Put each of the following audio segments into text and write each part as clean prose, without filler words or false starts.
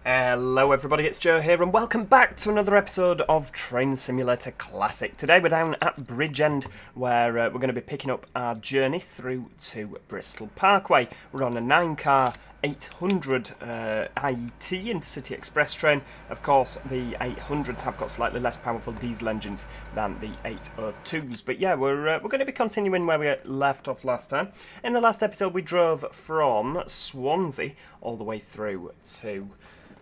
Hello everybody, it's Joe here and welcome back to another episode of Train Simulator Classic. Today we're down at Bridgend where we're going to be picking up our journey through to Bristol Parkway. We're on a 9-car 800 IET Intercity Express train. Of course the 800s have got slightly less powerful diesel engines than the 802s. But yeah, we're going to be continuing where we left off last time. In the last episode we drove from Swansea all the way through to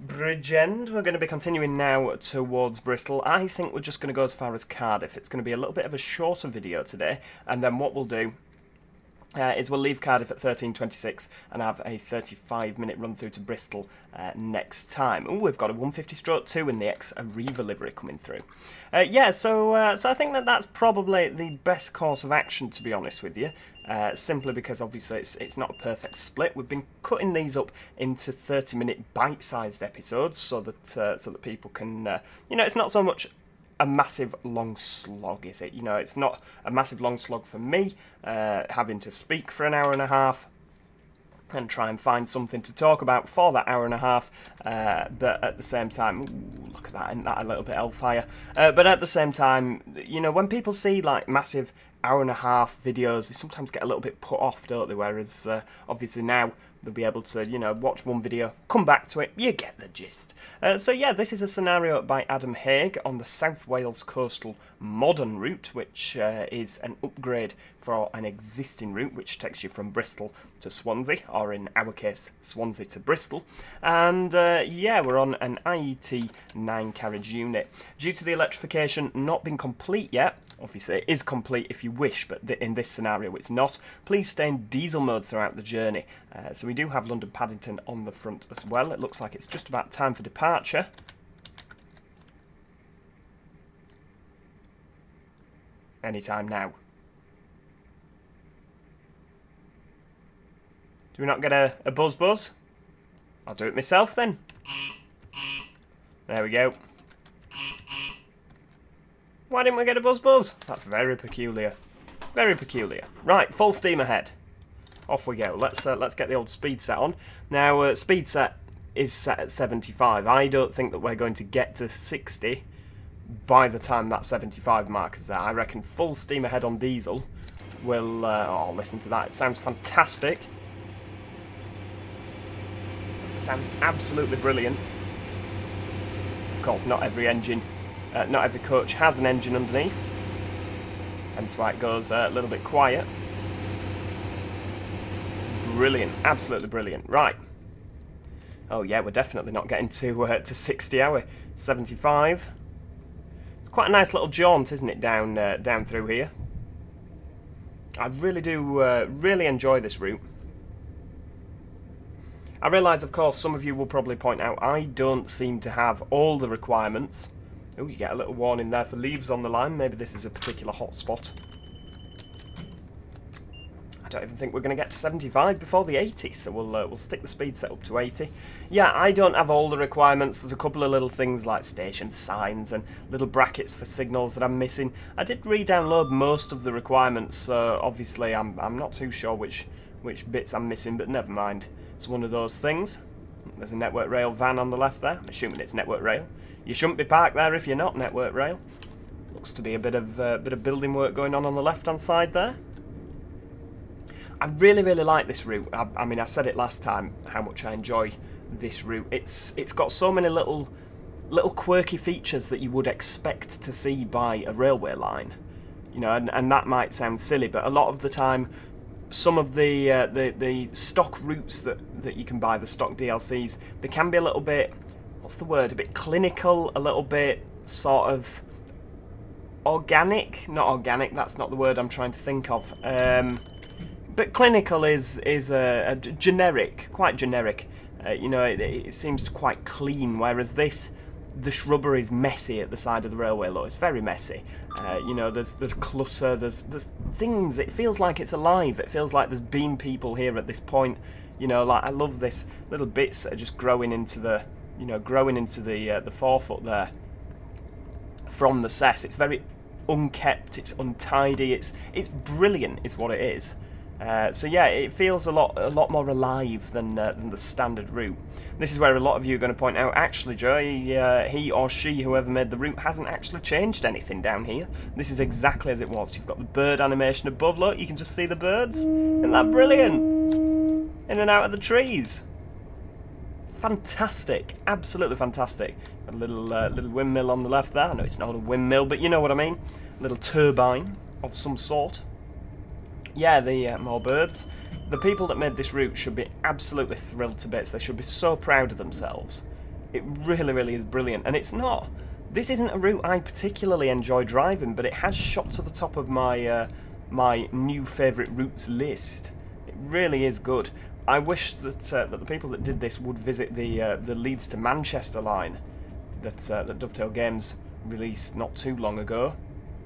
Bridgend. We're going to be continuing now towards Bristol. I think we're just going to go as far as Cardiff. It's going to be a little bit of a shorter video today, and then what we'll do is we'll leave Cardiff at 13:26 and have a 35-minute run through to Bristol next time. Oh, we've got a 150/2 in the Ex-Arriva livery coming through. So I think that's probably the best course of action, to be honest with you. Simply because obviously it's not a perfect split. We've been cutting these up into 30-minute bite-sized episodes so that people can, it's not so much a massive long slog, is it? It's not a massive long slog for me having to speak for an hour and a half and try and find something to talk about for that hour and a half, but at the same time, ooh, look at that, isn't that a little bit hellfire? But at the same time, when people see like massive hour and a half videos, they sometimes get a little bit put off, don't they? Whereas obviously now they'll be able to, watch one video, come back to it, you get the gist. So yeah, this is a scenario by Adam Haig on the South Wales Coastal Modern route, which is an upgrade for an existing route, which takes you from Bristol to Swansea, or in our case, Swansea to Bristol. And yeah, we're on an IET 9-carriage unit. Due to the electrification not being complete yet, obviously it is complete if you wish, but in this scenario it's not, please stay in diesel mode throughout the journey. So we do have London Paddington on the front as well. It looks like it's just about time for departure. Anytime now. Do we not get a buzz? I'll do it myself then. There we go. Why didn't we get a buzz? That's very peculiar. Very peculiar. Right, full steam ahead. Off we go. Let's get the old speed set on. Now, speed set is set at 75. I don't think that we're going to get to 60 by the time that 75 mark is there. I reckon full steam ahead on diesel will... oh, listen to that. It sounds fantastic. It sounds absolutely brilliant. Of course, not every engine... not every coach has an engine underneath, hence why it goes a little bit quiet. Brilliant, absolutely brilliant. Right. Oh yeah, we're definitely not getting to 60 hour. 75. It's quite a nice little jaunt, isn't it, down through here. I really do really enjoy this route. I realise, of course, some of you will probably point out I don't seem to have all the requirements. Oh, you get a little warning there for leaves on the line. Maybe this is a particular hot spot. I don't even think we're going to get to 75 before the 80, so we'll stick the speed set up to 80. Yeah, I don't have all the requirements. There's a couple of little things like station signs and little brackets for signals that I'm missing. I did re-download most of the requirements, so obviously I'm not too sure which bits I'm missing, but never mind. It's one of those things. There's a Network Rail van on the left there. I'm assuming it's Network Rail. You shouldn't be parked there if you're not Network Rail. Looks to be a bit of building work going on the left-hand side there. I really like this route. I mean, I said it last time how much I enjoy this route. It's got so many little quirky features that you would expect to see by a railway line. And that might sound silly, but a lot of the time, some of the stock routes that you can buy, the stock DLCs, they can be a little bit, what's the word, a bit clinical, a little bit sort of organic. Not organic, that's not the word I'm trying to think of. But clinical is a generic, quite generic. It seems quite clean, whereas the shrubbery is messy at the side of the railway look. It's very messy. There's clutter, there's things. It feels like it's alive. It feels like there's been people here at this point. Like I love this little bits that are just growing into the the forefoot there from the cess. It's very unkept. It's untidy. It's brilliant, is what it is. So yeah, it feels a lot more alive than the standard route. This is where a lot of you are going to point out, actually, Joe, he or she, whoever made the route, hasn't actually changed anything down here. This is exactly as it was. You've got the bird animation above. Look, you can just see the birds. Isn't that brilliant? In and out of the trees. Fantastic, absolutely fantastic. A little windmill on the left there. I know it's not a windmill, but you know what I mean. A little turbine of some sort. Yeah, the more birds. The people that made this route should be absolutely thrilled to bits. They should be so proud of themselves. It really, really is brilliant. And it's not. This isn't a route I particularly enjoy driving, but it has shot to the top of my my new favourite routes list. It really is good. I wish that that the people that did this would visit the Leeds to Manchester line that Dovetail Games released not too long ago.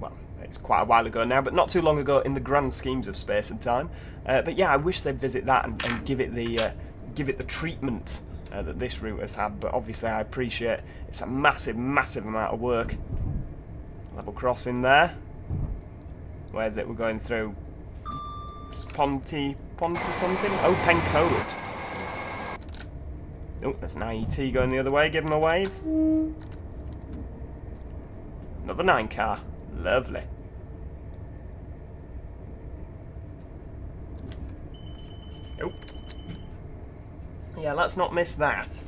Well, it's quite a while ago now, but not too long ago in the grand schemes of space and time. But yeah, I wish they'd visit that and give it the treatment that this route has had. But obviously, I appreciate it's a massive, massive amount of work. Level crossing there. Where's it? We're going through Ponty something? Oh, Pencoed. Oh, there's an IET going the other way. Give him a wave. Another 9 car. Lovely. Oh. Yeah, let's not miss that.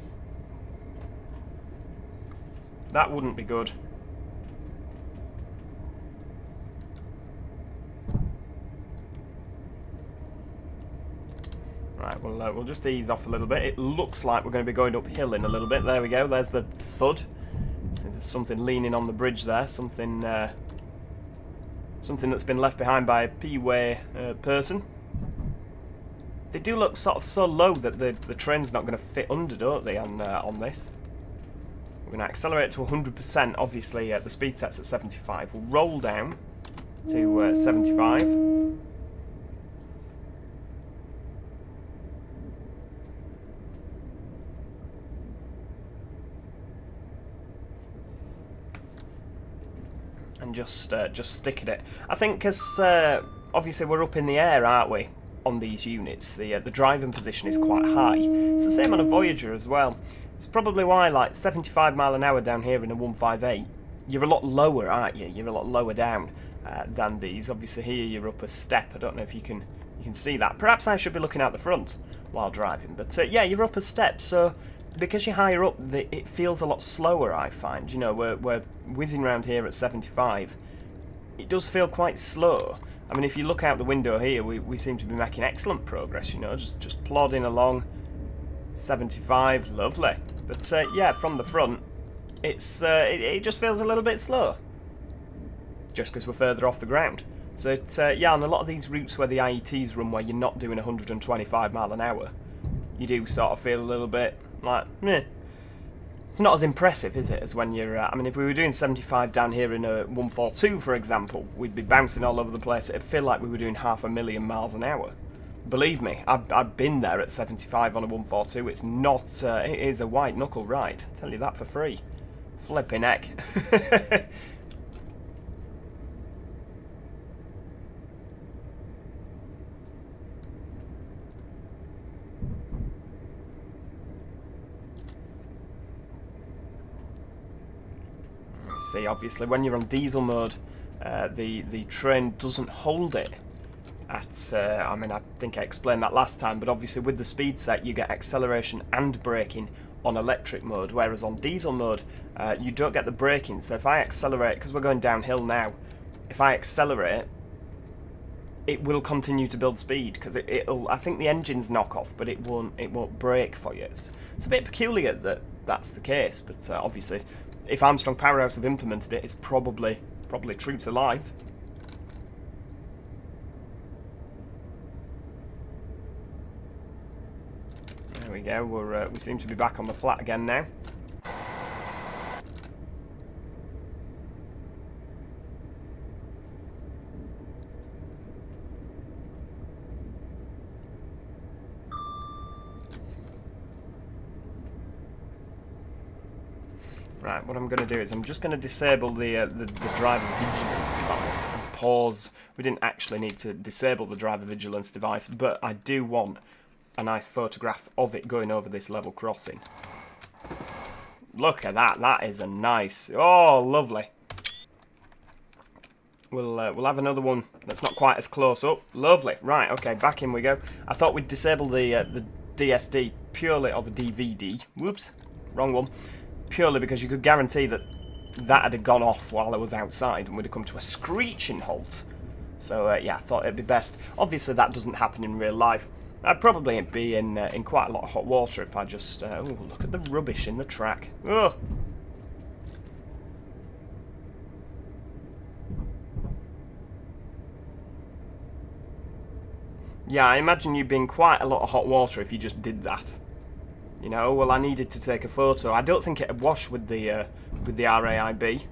That wouldn't be good. Right, we'll just ease off a little bit. It looks like we're going to be going uphill in a little bit. There we go. There's the thud. I think there's something leaning on the bridge there. Something that's been left behind by a P-way person. They do look sort of so low that the train's not going to fit under, don't they, on this? We're going to accelerate to 100%. Obviously, the speed set's at 75. We'll roll down to 75. And just stick at it. I think because obviously we're up in the air, aren't we, on these units? The driving position is quite high. It's the same on a Voyager as well. It's probably why, like, 75 mile an hour down here in a 158, you're a lot lower, aren't you? You're a lot lower down than these. Obviously here you're up a step. I don't know if you can see that. Perhaps I should be looking out the front while driving. But yeah, you're up a step, so because you're higher up, it feels a lot slower, I find. You know, we're whizzing around here at 75. It does feel quite slow. I mean, if you look out the window here, we seem to be making excellent progress, you know, just plodding along. 75, lovely. But yeah, from the front, it just feels a little bit slow. Just because we're further off the ground. So yeah, on a lot of these routes where the IETs run, where you're not doing 125 mile an hour, you do sort of feel a little bit like, meh. It's not as impressive, is it, as when you're... I mean, if we were doing 75 down here in a 142, for example, we'd be bouncing all over the place. It'd feel like we were doing 500,000 miles an hour. Believe me, I've been there at 75 on a 142. It's not... it is a white-knuckle ride. I'll tell you that for free. Flipping heck. See, obviously, when you're on diesel mode, the train doesn't hold it at... I mean, I think I explained that last time, but obviously with the speed set, you get acceleration and braking on electric mode, whereas on diesel mode, you don't get the braking. So if I accelerate, because we're going downhill now, if I accelerate, it will continue to build speed, because it'll... I think the engine's knock off, but it won't brake for you. It's a bit peculiar that that's the case, but obviously... If Armstrong Powerhouse have implemented it, it's probably troops alive. There we go. We seem to be back on the flat again now. Right, what I'm going to do is I'm just going to disable the driver vigilance device and pause. We didn't actually need to disable the driver vigilance device, but I do want a nice photograph of it going over this level crossing. Look at that. That is a nice... Oh, lovely. We'll have another one that's not quite as close up. Lovely. Right, okay, back in we go. I thought we'd disable the DSD purely, or the DVD. Whoops, wrong one. Purely because you could guarantee that that had gone off while I was outside and we'd have come to a screeching halt. So, yeah, I thought it'd be best. Obviously, that doesn't happen in real life. I'd probably be in quite a lot of hot water if I just... oh, look at the rubbish in the track. Ugh. Yeah, I imagine you'd be in quite a lot of hot water if you just did that. You know, well, I needed to take a photo. I don't think it'd wash with the RAIB.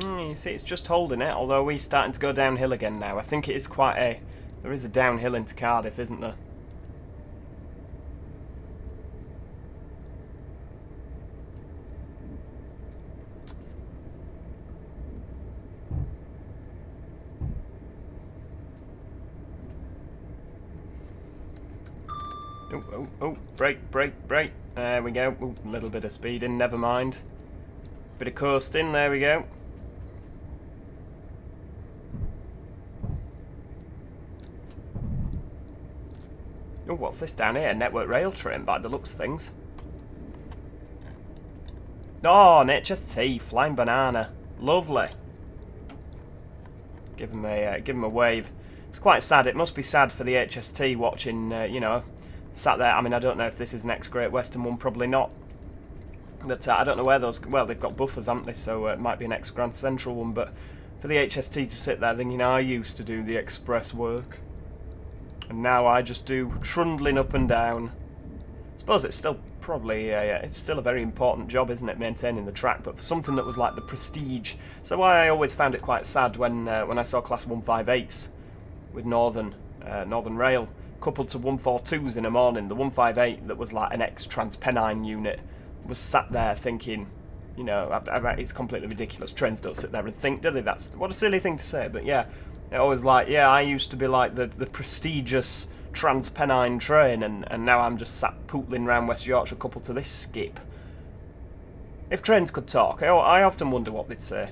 You see, it's just holding it, although we're starting to go downhill again now. I think it is quite a... There is a downhill into Cardiff, isn't there? Oh, brake, brake, brake. There we go. Ooh, a little bit of speeding, never mind. Bit of coasting, there we go. Oh, what's this down here? Network rail train by the looks of things. Oh, an HST, flying banana. Lovely. Give him a wave. It's quite sad. It must be sad for the HST watching, you know, sat there. I mean, I don't know if this is next Great Western one, probably not. But I don't know where those... Well, they've got buffers, haven't they? So it might be an ex-Grand Central one. But for the HST to sit there thinking, I used to do the express work. And now I just do trundling up and down. I suppose it's still probably... it's still a very important job, isn't it? Maintaining the track. But for something that was like the prestige... So why I always found it quite sad when I saw Class 158s with Northern Rail coupled to 142s in a morning. The 158 that was like an ex-Transpennine unit was sat there thinking, you know, it's completely ridiculous. Trains don't sit there and think, do they? That's what a silly thing to say, but yeah, it always like, yeah, I used to be like the prestigious Transpennine train, and now I'm just sat pootling round West Yorkshire coupled to this skip. If trains could talk, I often wonder what they'd say.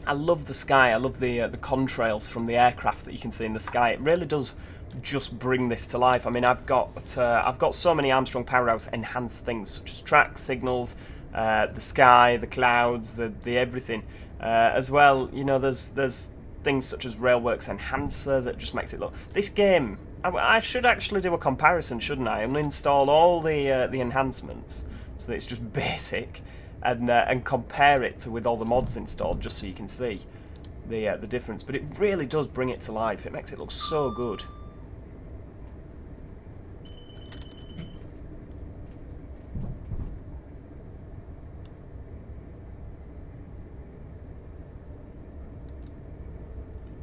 I love the sky. I love the contrails from the aircraft that you can see in the sky. It really does just bring this to life. I mean, I've got so many Armstrong Powerhouse enhanced things, such as track signals, the sky, the clouds, the everything. As well, you know, there's things such as Railworks Enhancer that just makes it look. This game, I should actually do a comparison, shouldn't I? And install all the enhancements so that it's just basic. And compare it with all the mods installed, just so you can see the difference. But it really does bring it to life. It makes it look so good.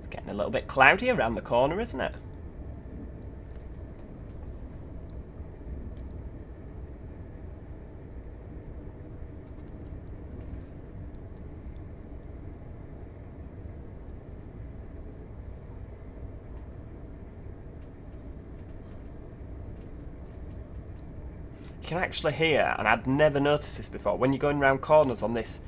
It's getting a little bit cloudy around the corner, isn't it? can actually hear, and I'd never noticed this before, when you're going around corners on this,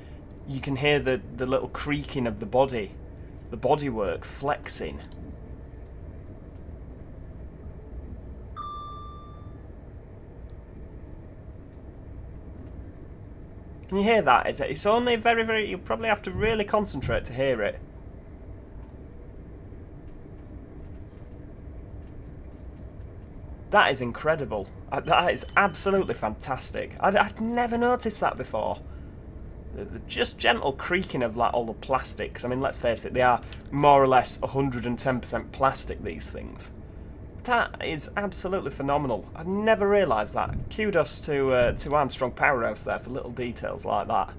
you can hear the little creaking of the bodywork flexing. Can you hear that? It's only very, very... You probably have to really concentrate to hear it. That is incredible. That is absolutely fantastic. I'd never noticed that before. The just gentle creaking of like all the plastics. I mean, let's face it, they are more or less 110% plastic, these things. That is absolutely phenomenal. I've never realised that. Kudos to Armstrong Powerhouse there for little details like that.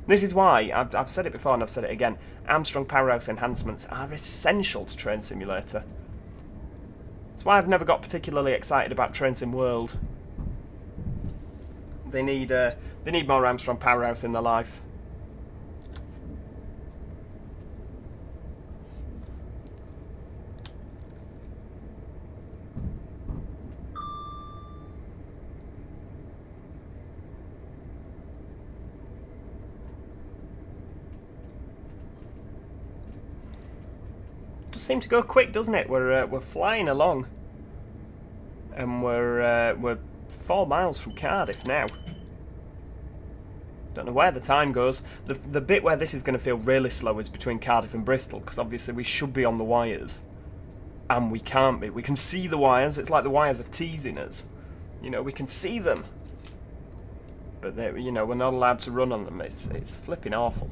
This is why, I've said it before and I've said it again, Armstrong Powerhouse enhancements are essential to Train Simulator. That's why I've never got particularly excited about Train Sim World. They need more Armstrong Powerhouse in their life. Does seem to go quick, doesn't it? We're flying along, and we're 4 miles from Cardiff now. Don't know where the time goes. The bit where this is going to feel really slow is between Cardiff and Bristol, because obviously we should be on the wires, and we can't be. We can see the wires. It's like the wires are teasing us. You know, we can see them, but you know, we're not allowed to run on them. It's flipping awful.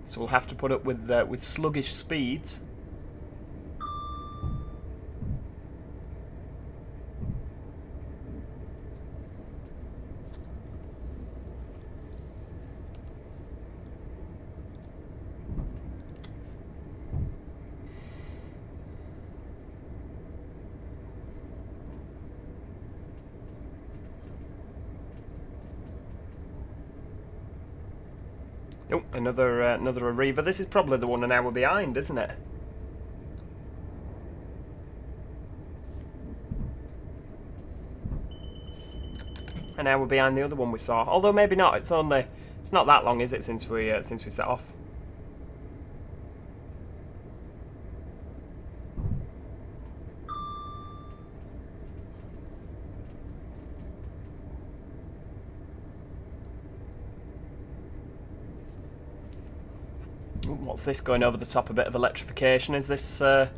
So we'll have to put up with sluggish speeds. Oh, another Arriva. This is probably the one an hour behind, isn't it? An hour behind the other one we saw. Although maybe not. It's not that long, is it, since we set off? What's this going over the top? A bit of electrification. Is this the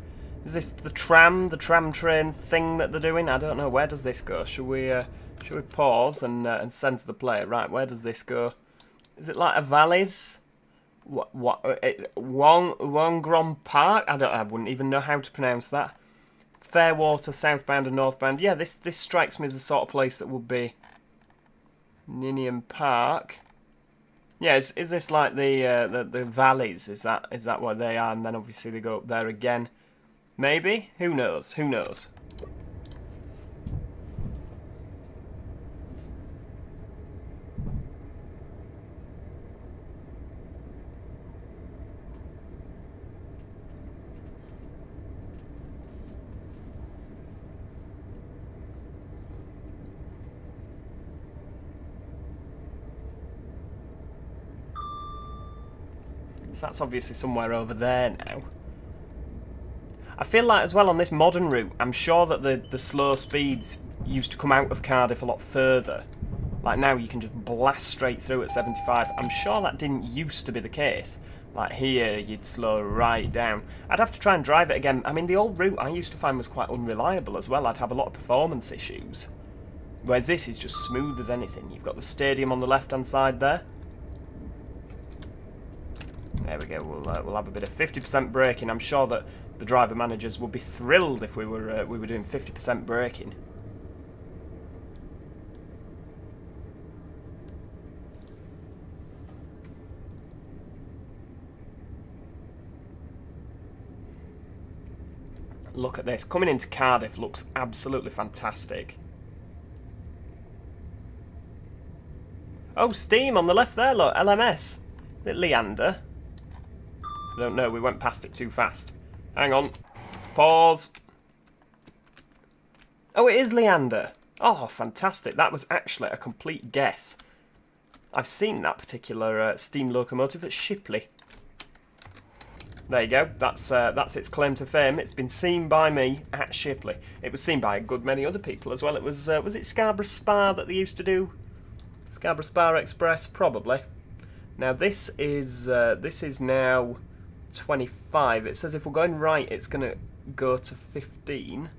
tram train thing that they're doing? I don't know. Where does this go? Should we pause and send to the player? Right, where does this go? Is it like a valleys? Wongrom Park? I wouldn't even know how to pronounce that. Fairwater, southbound and northbound. Yeah, this strikes me as the sort of place that would be Ninian Park. Yeah, is this like the valleys? Is that where they are? And then obviously they go up there again. Maybe? Who knows? Who knows? So that's obviously somewhere over there now. I feel like as well on this modern route, I'm sure that the slow speeds used to come out of Cardiff a lot further. Like now you can just blast straight through at 75. I'm sure that didn't used to be the case. Like here you'd slow right down. I'd have to try and drive it again. I mean, the old route I used to find was quite unreliable as well. I'd have a lot of performance issues. Whereas this is just smooth as anything. You've got the stadium on the left hand side there. There we go. We'll have a bit of 50% braking. I'm sure that the driver managers would be thrilled if we were doing 50% braking. Look at this. Coming into Cardiff looks absolutely fantastic. Oh, Steam on the left there. Look, LMS. Is it Leander? I don't know, we went past it too fast. Hang on. Pause. Oh, it is Leander. Oh, fantastic. That was actually a complete guess. I've seen that particular steam locomotive at Shipley. There you go. That's its claim to fame. It's been seen by me at Shipley. It was seen by a good many other people as well. It was it Scarborough Spa that they used to do? Scarborough Spa Express, probably. Now this is now 25. It says if we're going right, it's going to go to 15.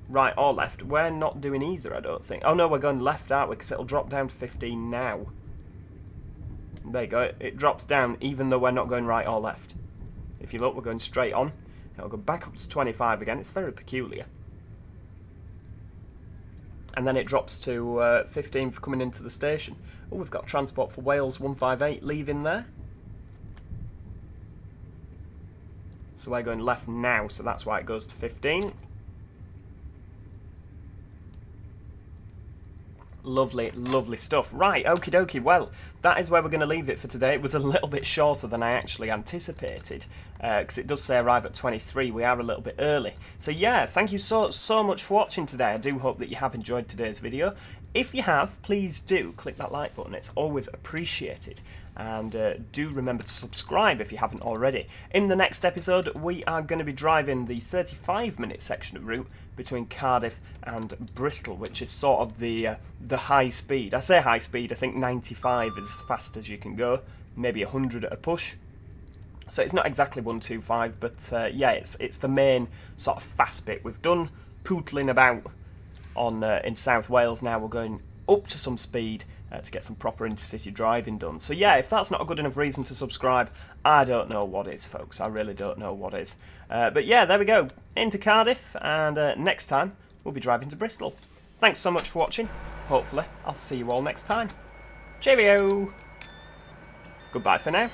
Right or left. We're not doing either, I don't think. Oh no, we're going left, aren't we? Because it'll drop down to 15 now. There you go. It drops down even though we're not going right or left. If you look, we're going straight on. It'll go back up to 25 again. It's very peculiar. And then it drops to 15 for coming into the station. Oh, we've got Transport for Wales 158 leaving there. So we're going left now, so that's why it goes to 15. Lovely, lovely stuff. Right, okie dokie. Well, that is where we're going to leave it for today. It was a little bit shorter than I actually anticipated, because it does say arrive at 23. We are a little bit early. So yeah, thank you so much for watching today. I do hope that you have enjoyed today's video. If you have, please do click that like button. It's always appreciated. And do remember to subscribe if you haven't already. In the next episode, we are going to be driving the 35-minute section of route between Cardiff and Bristol, which is sort of the high speed. I say high speed, I think 95 is as fast as you can go, maybe 100 at a push. So it's not exactly 125, but yeah, it's the main sort of fast bit. We've done pootling about on in South Wales. Now we're going up to some speed to get some proper intercity driving done. So yeah, if that's not a good enough reason to subscribe, I don't know what is, folks. I really don't know what is. But yeah, there we go. Into Cardiff, and next time we'll be driving to Bristol. Thanks so much for watching. Hopefully I'll see you all next time. Cheerio! Goodbye for now.